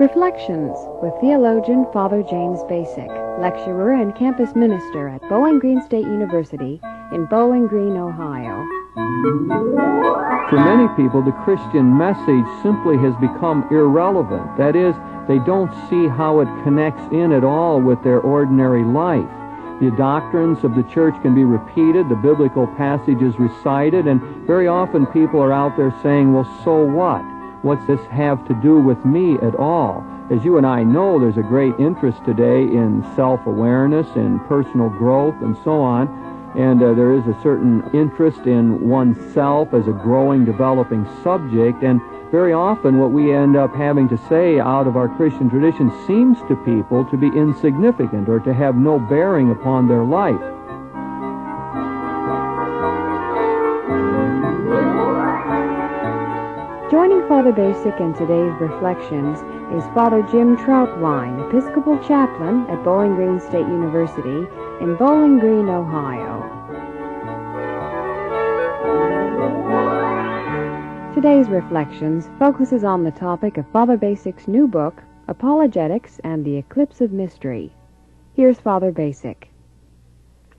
Reflections with theologian Father James Bacik, lecturer and campus minister at Bowling Green State University in Bowling Green, Ohio. For many people, the Christian message simply has become irrelevant. That is, they don't see how it connects in at all with their ordinary life. The doctrines of the church can be repeated, the biblical passages recited, and very often people are out there saying, well, so what? What's this have to do with me at all? As you and I know, there's a great interest today in self-awareness, in personal growth, and so on. And there is a certain interest in oneself as a growing, developing subject. And very often what we end up having to say out of our Christian tradition seems to people to be insignificant or to have no bearing upon their life. Joining Father Bacik in today's reflections is Father Jim Troutwine, Episcopal Chaplain at Bowling Green State University in Bowling Green, Ohio. Today's reflections focuses on the topic of Father Bacik's new book, Apologetics and the Eclipse of Mystery. Here's Father Bacik.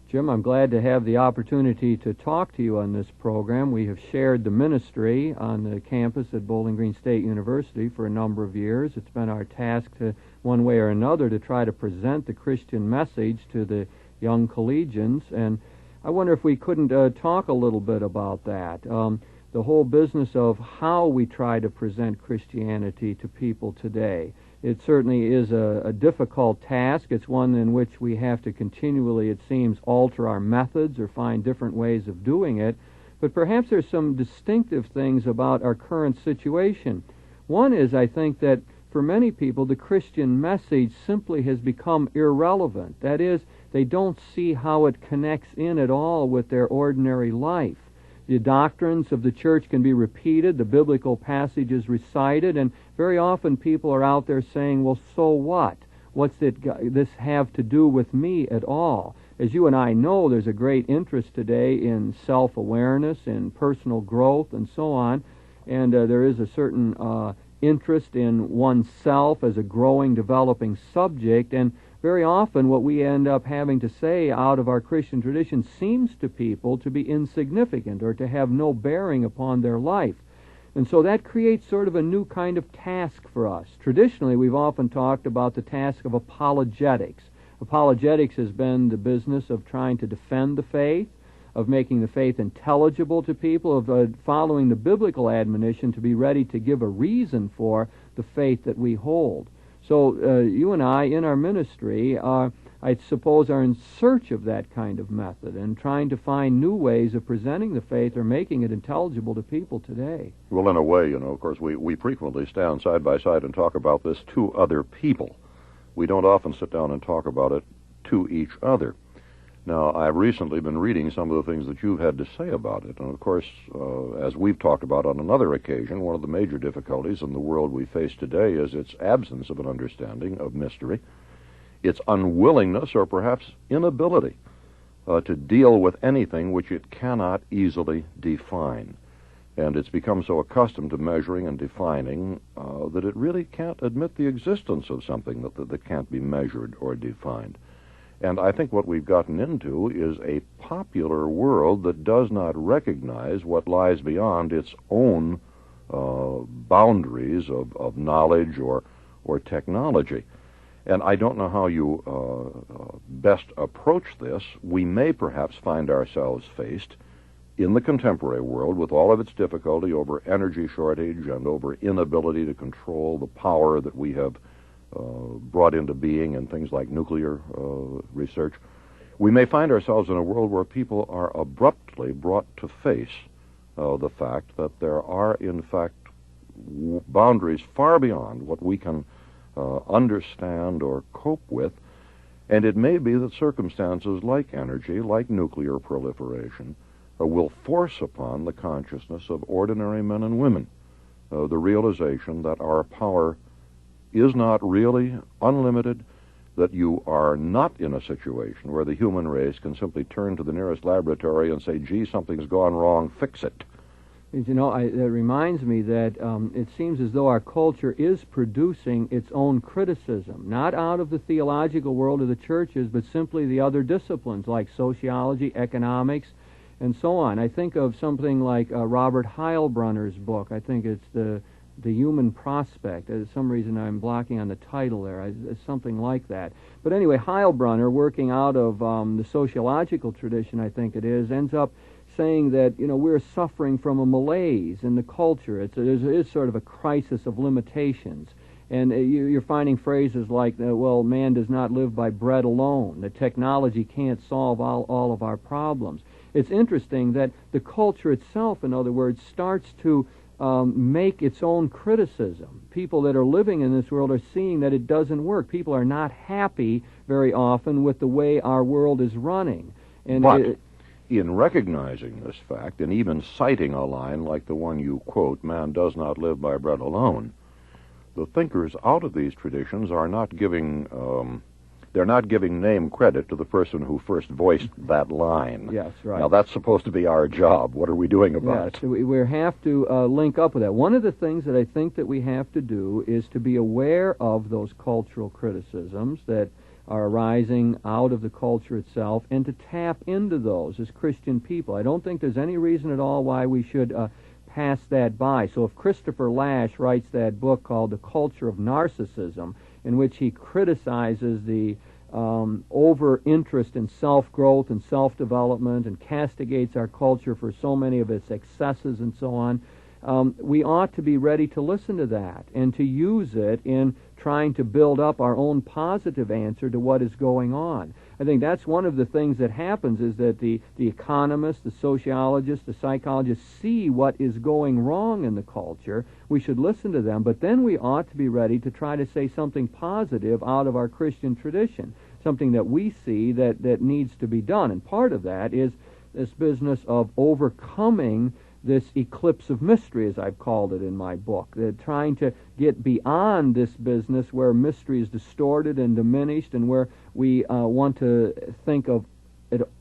Jim, I'm glad to have the opportunity to talk to you on this program. We have shared the ministry on the campus at Bowling Green State University for a number of years. It's been our task to, one way or another, to try to present the Christian message to the young collegians, and I wonder if we couldn't talk a little bit about that. The whole business of how we try to present Christianity to people today. It certainly is a difficult task. It's one in which we have to continually, it seems, alter our methods or find different ways of doing it. But perhaps there's some distinctive things about our current situation. One is, I think, that for many people, the Christian message simply has become irrelevant. That is, they don't see how it connects in at all with their ordinary life. The doctrines of the church can be repeated, the biblical passages recited, and very often people are out there saying, well, so what? What's this have to do with me at all? As you and I know, there's a great interest today in self-awareness, in personal growth, and so on, and there is a certain interest in oneself as a growing, developing subject, and very often what we end up having to say out of our Christian tradition seems to people to be insignificant or to have no bearing upon their life. And so that creates sort of a new kind of task for us. Traditionally, we've often talked about the task of apologetics. Apologetics has been the business of trying to defend the faith, of making the faith intelligible to people, of following the biblical admonition to be ready to give a reason for the faith that we hold. So you and I, in our ministry, I suppose, are in search of that kind of method and trying to find new ways of presenting the faith or making it intelligible to people today. Well, in a way, of course, we frequently stand side by side and talk about this to other people. We don't often sit down and talk about it to each other. Now, I've recently been reading some of the things that you've had to say about it. And, of course, as we've talked about on another occasion, one of the major difficulties in the world we face today is its absence of an understanding of mystery, its unwillingness or perhaps inability to deal with anything which it cannot easily define. And it's become so accustomed to measuring and defining that it really can't admit the existence of something that can't be measured or defined. And I think what we've gotten into is a popular world that does not recognize what lies beyond its own boundaries of knowledge or technology. And I don't know how you best approach this. We may perhaps find ourselves faced in the contemporary world with all of its difficulty over energy shortage and over inability to control the power that we have brought into being in things like nuclear research. We may find ourselves in a world where people are abruptly brought to face the fact that there are, in fact, boundaries far beyond what we can understand or cope with, and it may be that circumstances like energy, like nuclear proliferation, will force upon the consciousness of ordinary men and women the realization that our power is not really unlimited, that you are not in a situation where the human race can simply turn to the nearest laboratory and say, gee, something's gone wrong, fix it. You know, that reminds me that it seems as though our culture is producing its own criticism, not out of the theological world of the churches, but simply the other disciplines like sociology, economics, and so on. I think of something like Robert Heilbronner's book. I think it's the Human Prospect. For some reason I'm blocking on the title there. It's something like that. But anyway, Heilbronner, working out of the sociological tradition, I think it is, ends up saying that, you know, we're suffering from a malaise in the culture. There is sort of a crisis of limitations. And you're finding phrases like, well, man does not live by bread alone. The technology can't solve all of our problems. It's interesting that the culture itself, in other words, starts to make its own criticism. People that are living in this world are seeing that it doesn't work. People are not happy very often with the way our world is running. And in recognizing this fact, and even citing a line like the one you quote, man does not live by bread alone, the thinkers out of these traditions are not giving, they're not giving name credit to the person who first voiced that line. Yes, right. Now, that's supposed to be our job. What are we doing about it? Yes, we have to link up with that. One of the things that I think that we have to do is to be aware of those cultural criticisms that are arising out of the culture itself, and to tap into those as Christian people. I don't think there's any reason at all why we should pass that by. So if Christopher Lasch writes that book called The Culture of Narcissism, in which he criticizes the over-interest in self-growth and self-development and castigates our culture for so many of its excesses and so on, we ought to be ready to listen to that and to use it in trying to build up our own positive answer to what is going on. I think that's one of the things that happens, is that the economists, the sociologists, the psychologists see what is going wrong in the culture. We should listen to them, but then we ought to be ready to try to say something positive out of our Christian tradition, something that we see that needs to be done. And part of that is this business of overcoming this eclipse of mystery, as I've called it in my book. Trying to get beyond this business where mystery is distorted and diminished, and where we want to think of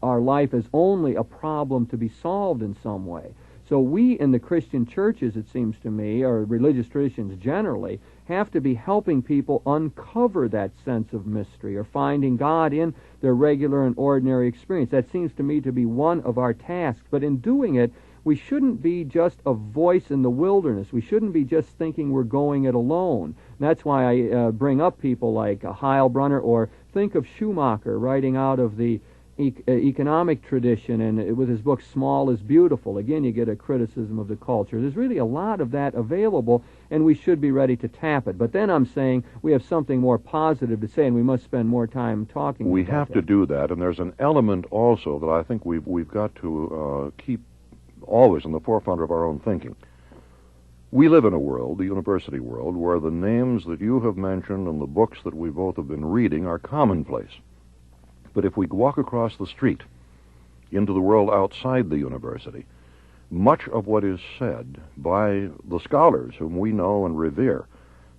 our life as only a problem to be solved in some way. So we in the Christian churches, it seems to me, or religious traditions generally, have to be helping people uncover that sense of mystery, or finding God in their regular and ordinary experience. That seems to me to be one of our tasks. But in doing it, we shouldn't be just a voice in the wilderness. We shouldn't be just thinking we're going it alone. And that's why I bring up people like Heilbronner, or think of Schumacher writing out of the economic tradition, and with his book Small is Beautiful. Again, you get a criticism of the culture. There's really a lot of that available, and we should be ready to tap it. But then I'm saying we have something more positive to say, and we must spend more time talking about We have to do that, and there's an element also that I think we've got to keep always in the forefront of our own thinking. We live in a world, the university world, where the names that you have mentioned and the books that we both have been reading are commonplace. But if we walk across the street into the world outside the university, much of what is said by the scholars whom we know and revere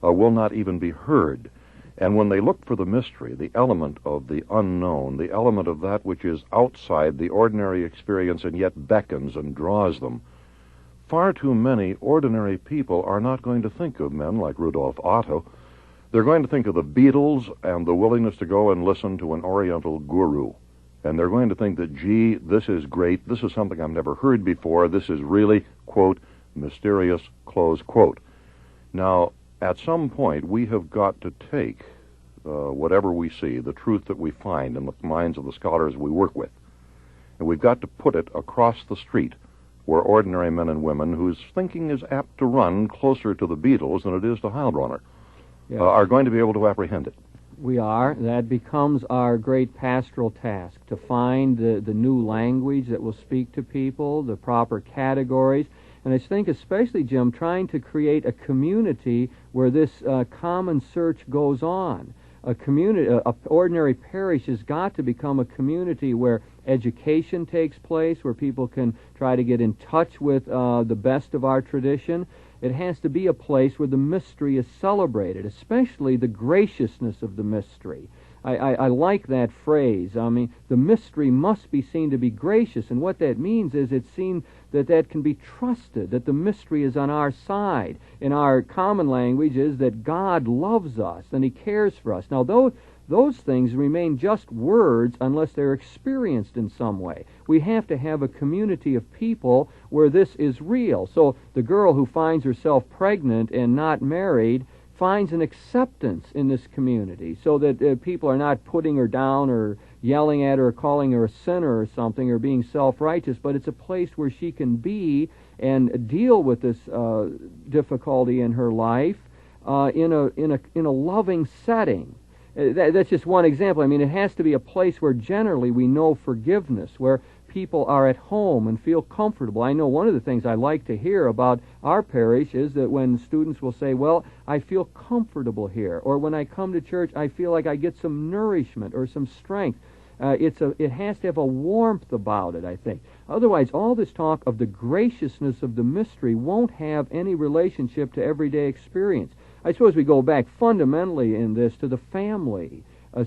will not even be heard. And when they look for the mystery, the element of the unknown, the element of that which is outside the ordinary experience and yet beckons and draws them, far too many ordinary people are not going to think of men like Rudolf Otto. They're going to think of the Beatles and the willingness to go and listen to an Oriental guru. And they're going to think that, gee, this is great, this is something I've never heard before, this is really, quote, mysterious, close quote. Now, at some point, we have got to take whatever we see, the truth that we find in the minds of the scholars we work with, and we've got to put it across the street where ordinary men and women whose thinking is apt to run closer to the Beatles than it is to Heilbronner are going to be able to apprehend it. We are. That becomes our great pastoral task, to find the new language that will speak to people, the proper categories. And I think especially, Jim, trying to create a community where this common search goes on. A community, an ordinary parish has got to become a community where education takes place, where people can try to get in touch with the best of our tradition. It has to be a place where the mystery is celebrated, especially the graciousness of the mystery. I like that phrase. I mean, the mystery must be seen to be gracious, and what that means is it's seen that can be trusted, that the mystery is on our side. In our common language is that God loves us and He cares for us. Now, those things remain just words unless they're experienced in some way. We have to have a community of people where this is real. So the girl who finds herself pregnant and not married finds an acceptance in this community, so that people are not putting her down or yelling at her or calling her a sinner or something or being self-righteous, but it's a place where she can be and deal with this difficulty in her life in a loving setting. That's just one example. I mean, it has to be a place where generally we know forgiveness, where people are at home and feel comfortable. I know one of the things I like to hear about our parish is that when students will say, well, I feel comfortable here, or when I come to church, I feel like I get some nourishment or some strength. It has to have a warmth about it, I think. Otherwise, all this talk of the graciousness of the mystery won't have any relationship to everyday experience. I suppose we go back fundamentally in this to the family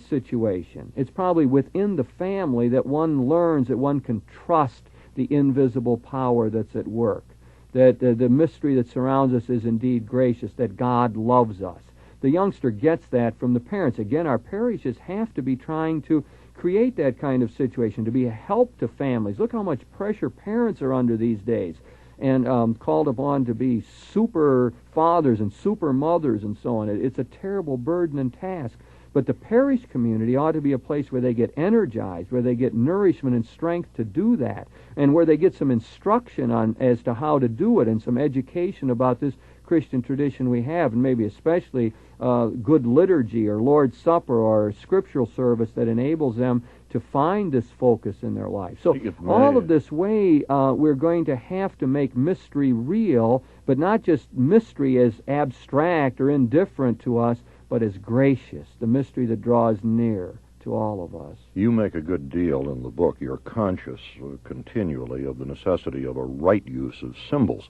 situation. It's probably within the family that one learns that one can trust the invisible power that's at work, that the mystery that surrounds us is indeed gracious, that God loves us. The youngster gets that from the parents. Again, our parishes have to be trying to create that kind of situation, to be a help to families. Look how much pressure parents are under these days, and called upon to be super fathers and super mothers and so on. It's a terrible burden and task. But the parish community ought to be a place where they get energized, where they get nourishment and strength to do that, and where they get some instruction on as to how to do it, and some education about this Christian tradition we have, and maybe especially good liturgy or Lord's Supper or scriptural service that enables them to find this focus in their life. So all of this way, we're going to have to make mystery real, but not just mystery as abstract or indifferent to us, but as gracious, the mystery that draws near to all of us. You make a good deal in the book. You're conscious continually of the necessity of a right use of symbols.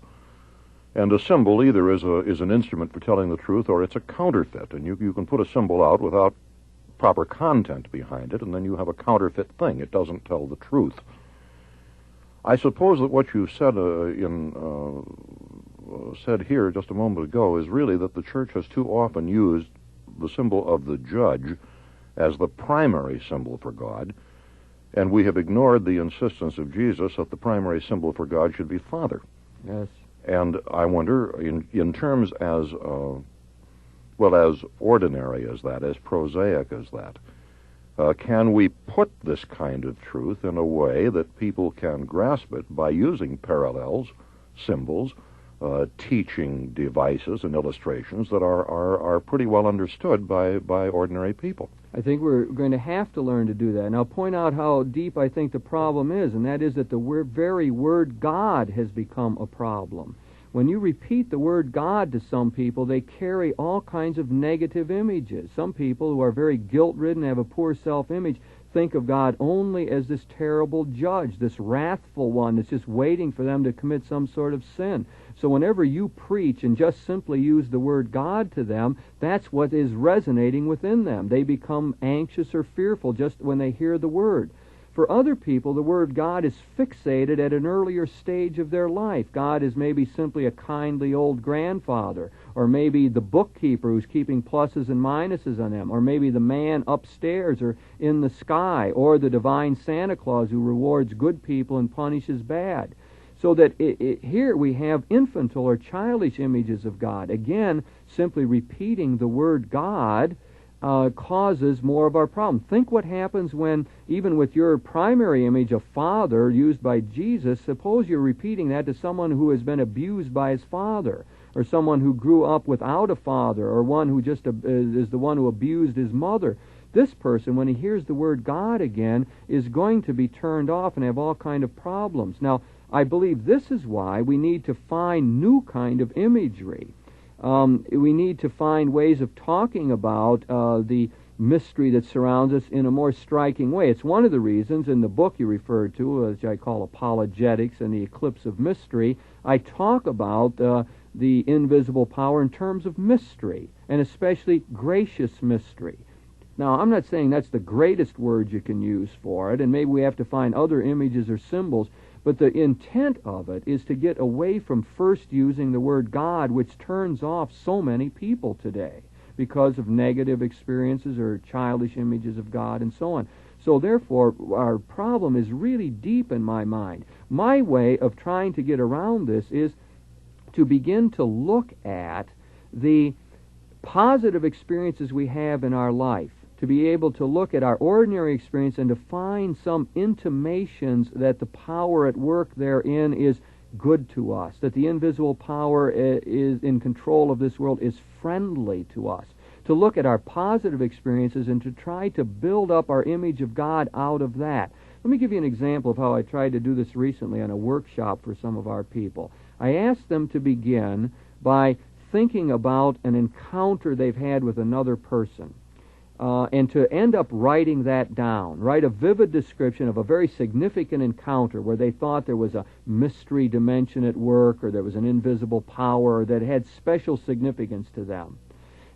And a symbol either is an instrument for telling the truth or it's a counterfeit. And you can put a symbol out without proper content behind it, and then you have a counterfeit thing. It doesn't tell the truth. I suppose that what you said said here just a moment ago is really that the Church has too often used the symbol of the judge as the primary symbol for God, and we have ignored the insistence of Jesus that the primary symbol for God should be Father. Yes. And I wonder, in terms as ordinary as that, as prosaic as that, can we put this kind of truth in a way that people can grasp it by using parallels, symbols, teaching devices and illustrations that are pretty well understood by ordinary people? I think we're going to have to learn to do that. And I'll point out how deep I think the problem is, and that is that the very word God has become a problem. When you repeat the word God to some people, they carry all kinds of negative images. Some people who are very guilt-ridden, have a poor self-image, think of God only as this terrible judge, this wrathful one that's just waiting for them to commit some sort of sin. So whenever you preach and just simply use the word God to them, that's what is resonating within them. They become anxious or fearful just when they hear the word. For other people, the word God is fixated at an earlier stage of their life. God is maybe simply a kindly old grandfather, or maybe the bookkeeper who's keeping pluses and minuses on them, or maybe the man upstairs or in the sky, or the divine Santa Claus who rewards good people and punishes bad. So that here we have infantile or childish images of God. Again, simply repeating the word God causes more of our problem. Think what happens when, even with your primary image of Father used by Jesus, suppose you're repeating that to someone who has been abused by his father, or someone who grew up without a father, or one who just is the one who abused his mother. This person, when he hears the word God again, is going to be turned off and have all kind of problems. Now, I believe this is why we need to find new kind of imagery. We need to find ways of talking about the mystery that surrounds us in a more striking way. It's one of the reasons in the book you referred to, which I call Apologetics and the Eclipse of Mystery, I talk about the invisible power in terms of mystery, and especially gracious mystery. Now, I'm not saying that's the greatest word you can use for it, and maybe we have to find other images or symbols, But the intent of it is to get away from first using the word God, which turns off so many people today because of negative experiences or childish images of God and so on. So therefore, our problem is really deep in my mind. My way of trying to get around this is to begin to look at the positive experiences we have in our life, to be able to look at our ordinary experience and to find some intimations that the power at work therein is good to us, that the invisible power is in control of this world, is friendly to us, to look at our positive experiences and to try to build up our image of God out of that. Let me give you an example of how I tried to do this recently on a workshop for some of our people. I asked them to begin by thinking about an encounter they've had with another person, and to end up writing that down. Write a vivid description of a very significant encounter where they thought there was a mystery dimension at work, or there was an invisible power that had special significance to them.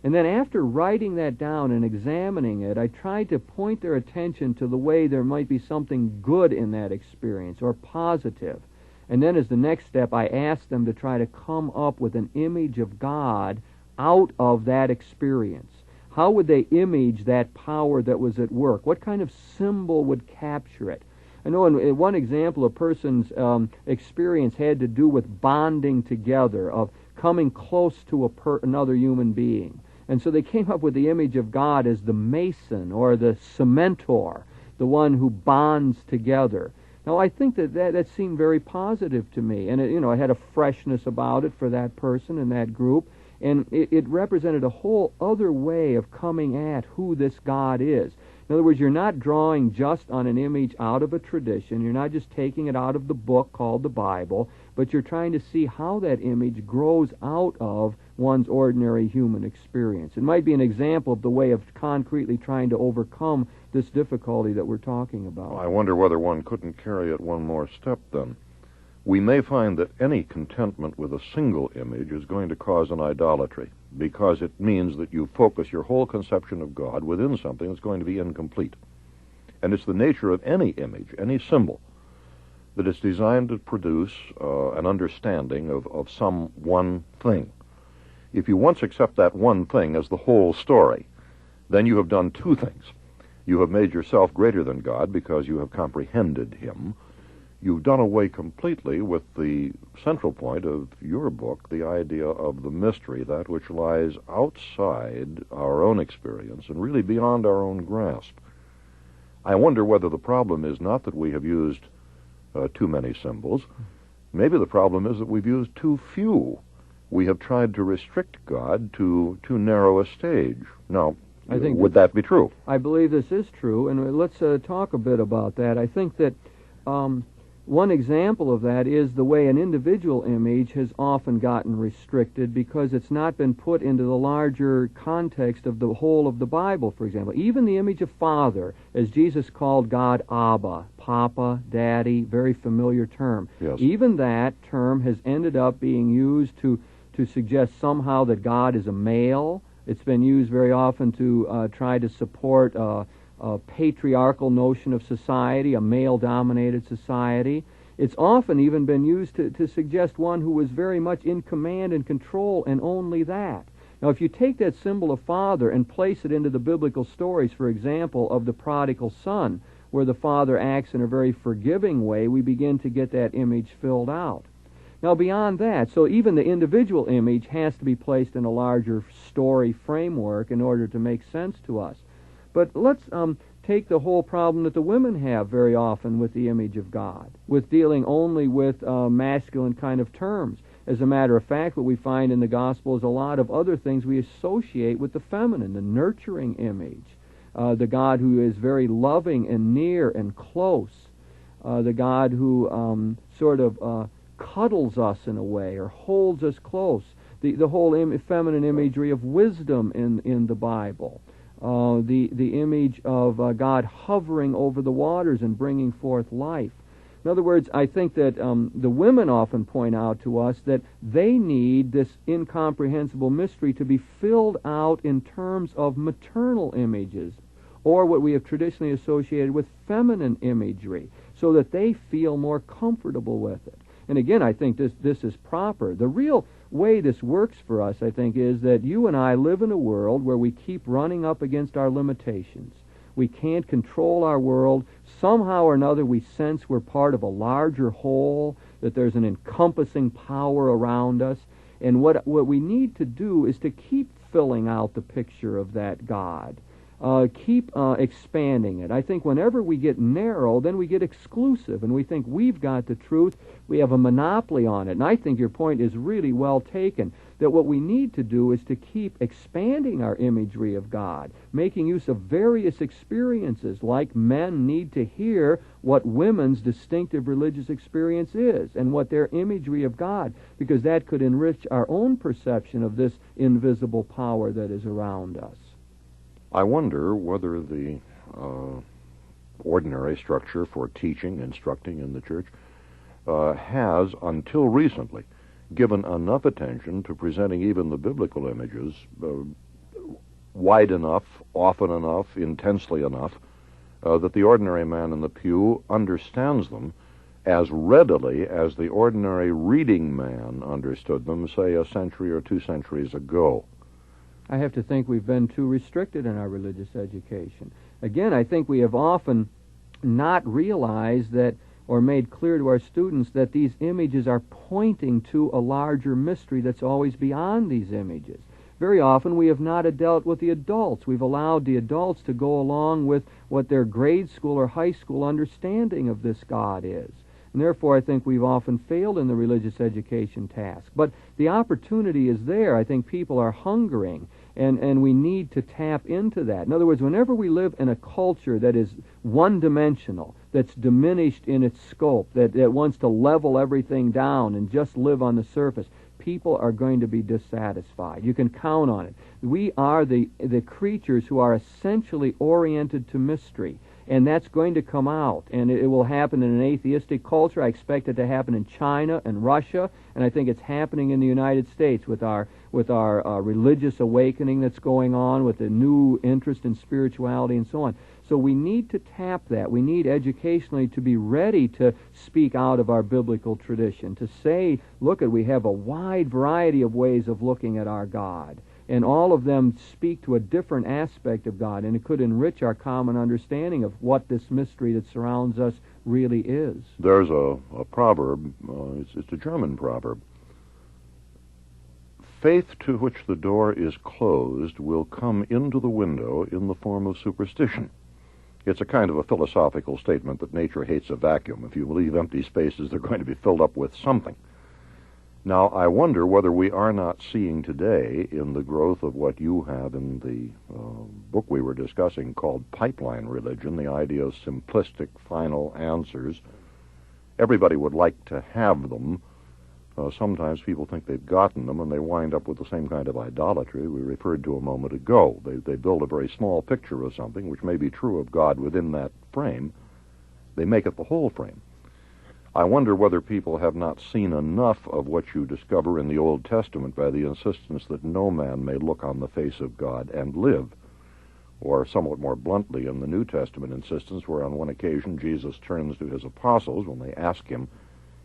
And then after writing that down and examining it, I tried to point their attention to the way there might be something good in that experience, or positive. And then as the next step, I asked them to try to come up with an image of God out of that experience. How would they image that power that was at work? What kind of symbol would capture it? I know in one example, a person's experience had to do with bonding together, of coming close to another human being. And so they came up with the image of God as the mason or the cementor, the one who bonds together. Now, I think that seemed very positive to me, and it had a freshness about it for that person and that group, and it represented a whole other way of coming at who this God is. In other words, you're not drawing just on an image out of a tradition, you're not just taking it out of the book called the Bible, but you're trying to see how that image grows out of one's ordinary human experience. It might be an example of the way of concretely trying to overcome this difficulty that we're talking about. I wonder whether one couldn't carry it one more step then. We may find that any contentment with a single image is going to cause an idolatry, because it means that you focus your whole conception of God within something that's going to be incomplete. And it's the nature of any image, any symbol, that it's designed to produce an understanding of some one thing. If you once accept that one thing as the whole story, then you have done two things. You have made yourself greater than God because you have comprehended Him. You've done away completely with the central point of your book, the idea of the mystery, that which lies outside our own experience and really beyond our own grasp. I wonder whether the problem is not that we have used too many symbols. Maybe the problem is that we've used too few. We have tried to restrict God to too narrow a stage. Now, would that be true? I believe this is true, and let's talk a bit about that. I think that one example of that is the way an individual image has often gotten restricted because it's not been put into the larger context of the whole of the Bible, for example. Even the image of Father, as Jesus called God Abba, Papa, Daddy, very familiar term. Yes. Even that term has ended up being used to suggest somehow that God is a male. It's been used very often to try to support a patriarchal notion of society, a male-dominated society. It's often even been used to suggest one who was very much in command and control, and only that. Now, if you take that symbol of Father and place it into the biblical stories, for example, of the prodigal son, where the father acts in a very forgiving way, we begin to get that image filled out. Now, beyond that, so even the individual image has to be placed in a larger story framework in order to make sense to us. But let's take the whole problem that the women have very often with the image of God, with dealing only with masculine kind of terms. As a matter of fact, what we find in the gospel is a lot of other things we associate with the feminine, the nurturing image, the God who is very loving and near and close, the God who sort of cuddles us in a way or holds us close, the whole feminine imagery of wisdom in the Bible, the image of God hovering over the waters and bringing forth life. In other words, I think that the women often point out to us that they need this incomprehensible mystery to be filled out in terms of maternal images, or what we have traditionally associated with feminine imagery. so that they feel more comfortable with it. And again, I think this is proper. The real way this works for us, I think, is that you and I live in a world where we keep running up against our limitations. We can't control our world. Somehow or another we sense we're part of a larger whole, that there's an encompassing power around us. And what we need to do is to keep filling out the picture of that God. Keep expanding it. I think whenever we get narrow, then we get exclusive, and we think we've got the truth, we have a monopoly on it. And I think your point is really well taken, that what we need to do is to keep expanding our imagery of God, making use of various experiences, like men need to hear what women's distinctive religious experience is, and what their imagery of God, because that could enrich our own perception of this invisible power that is around us. I wonder whether the ordinary structure for teaching, instructing in the church, has, until recently, given enough attention to presenting even the biblical images wide enough, often enough, intensely enough, that the ordinary man in the pew understands them as readily as the ordinary reading man understood them, say, a century or 2 centuries ago. I have to think we've been too restricted in our religious education. Again, I think we have often not realized that, or made clear to our students, that these images are pointing to a larger mystery that's always beyond these images. Very often we have not dealt with the adults. We've allowed the adults to go along with what their grade school or high school understanding of this God is. And therefore, I think we've often failed in the religious education task. But the opportunity is there. I think people are hungering, and we need to tap into that. In other words, whenever we live in a culture that is one-dimensional, that's diminished in its scope, that wants to level everything down and just live on the surface, people are going to be dissatisfied. You can count on it. We are the creatures who are essentially oriented to mystery. And that's going to come out, and it will happen in an atheistic culture. I expect it to happen in China and Russia, and I think it's happening in the United States with our religious awakening that's going on, with the new interest in spirituality and so on. So we need to tap that. We need educationally to be ready to speak out of our biblical tradition, to say, look, we have a wide variety of ways of looking at our God. And all of them speak to a different aspect of God, and it could enrich our common understanding of what this mystery that surrounds us really is. There's a proverb, it's a German proverb. Faith to which the door is closed will come into the window in the form of superstition. It's a kind of a philosophical statement that nature hates a vacuum. If you leave empty spaces, they're going to be filled up with something. Now, I wonder whether we are not seeing today, in the growth of what you have in the book we were discussing called Pipeline Religion, the idea of simplistic final answers. Everybody would like to have them. Sometimes people think they've gotten them, and they wind up with the same kind of idolatry we referred to a moment ago. They build a very small picture of something, which may be true of God within that frame. They make it the whole frame. I wonder whether people have not seen enough of what you discover in the Old Testament by the insistence that no man may look on the face of God and live, or somewhat more bluntly in the New Testament insistence where on one occasion Jesus turns to his apostles when they ask him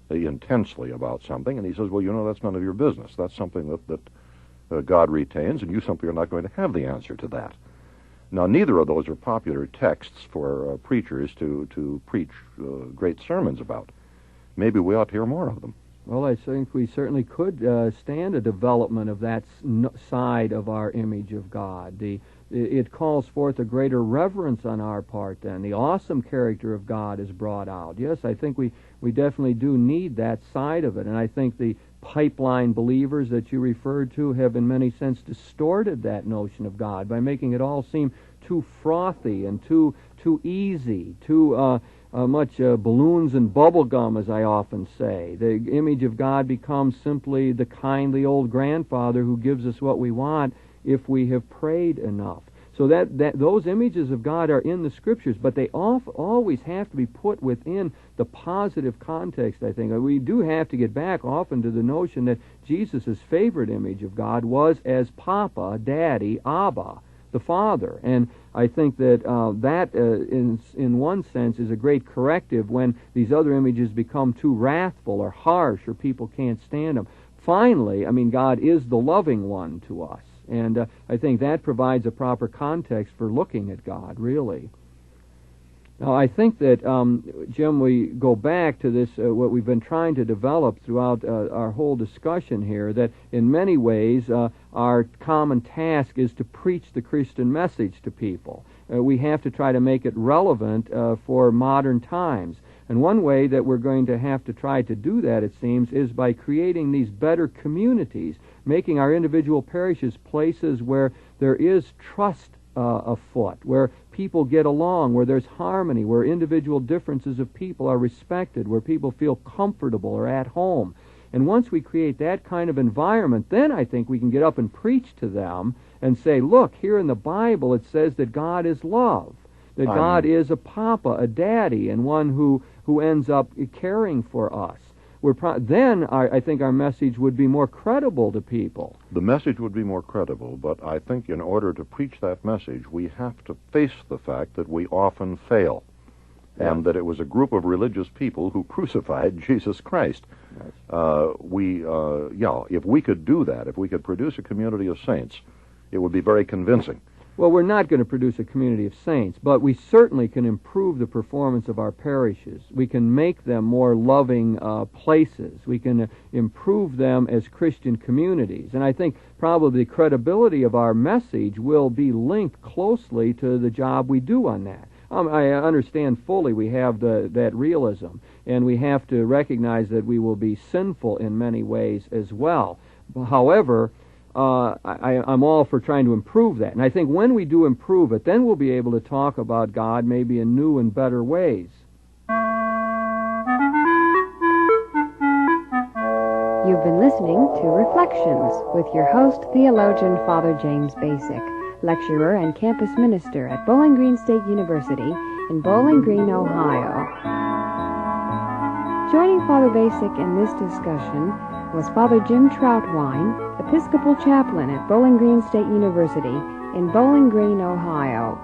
intensely about something, and he says, well, you know, that's none of your business. That's something that God retains, and you simply are not going to have the answer to that. Now, neither of those are popular texts for preachers to preach great sermons about. Maybe we ought to hear more of them. Well, I think we certainly could stand a development of that side of our image of God. It calls forth a greater reverence on our part then. The awesome character of God is brought out. Yes, I think we definitely do need that side of it. And I think the pipeline believers that you referred to have in many sense distorted that notion of God by making it all seem too frothy and too easy, too much balloons and bubble gum, as I often say. The image of God becomes simply the kindly old grandfather who gives us what we want if we have prayed enough. So that those images of God are in the Scriptures, but they always have to be put within the positive context, I think. We do have to get back often to the notion that Jesus' favorite image of God was as Papa, Daddy, Abba, the Father. And I think that that, in one sense, is a great corrective when these other images become too wrathful or harsh or people can't stand them. Finally, I mean, God is the loving one to us. And I think that provides a proper context for looking at God, really. Now, I think that, Jim, we go back to this, what we've been trying to develop throughout our whole discussion here, that in many ways our common task is to preach the Christian message to people. We have to try to make it relevant for modern times. And one way that we're going to have to try to do that, it seems, is by creating these better communities, making our individual parishes places where there is trust afoot, where people get along, where there's harmony, where individual differences of people are respected, where people feel comfortable or at home. And once we create that kind of environment, then I think we can get up and preach to them and say, look, here in the Bible it says that God is love, that God is a papa, a daddy, and one who ends up caring for us. Then I think our message would be more credible to people. The message would be more credible, but I think in order to preach that message, we have to face the fact that we often fail, and that it was a group of religious people who crucified Jesus Christ. Yes. If we could do that, if we could produce a community of saints, it would be very convincing. Well, we're not going to produce a community of saints, but we certainly can improve the performance of our parishes. We can make them more loving places. We can improve them as Christian communities. And I think probably the credibility of our message will be linked closely to the job we do on that. I understand fully we have that realism, and we have to recognize that we will be sinful in many ways as well. However, I'm all for trying to improve that. And I think when we do improve it, then we'll be able to talk about God maybe in new and better ways. You've been listening to Reflections with your host, theologian Father James Bacik, lecturer and campus minister at Bowling Green State University in Bowling Green, Ohio. Joining Father Bacik in this discussion was Father Jim Troutwine, Episcopal Chaplain at Bowling Green State University in Bowling Green, Ohio.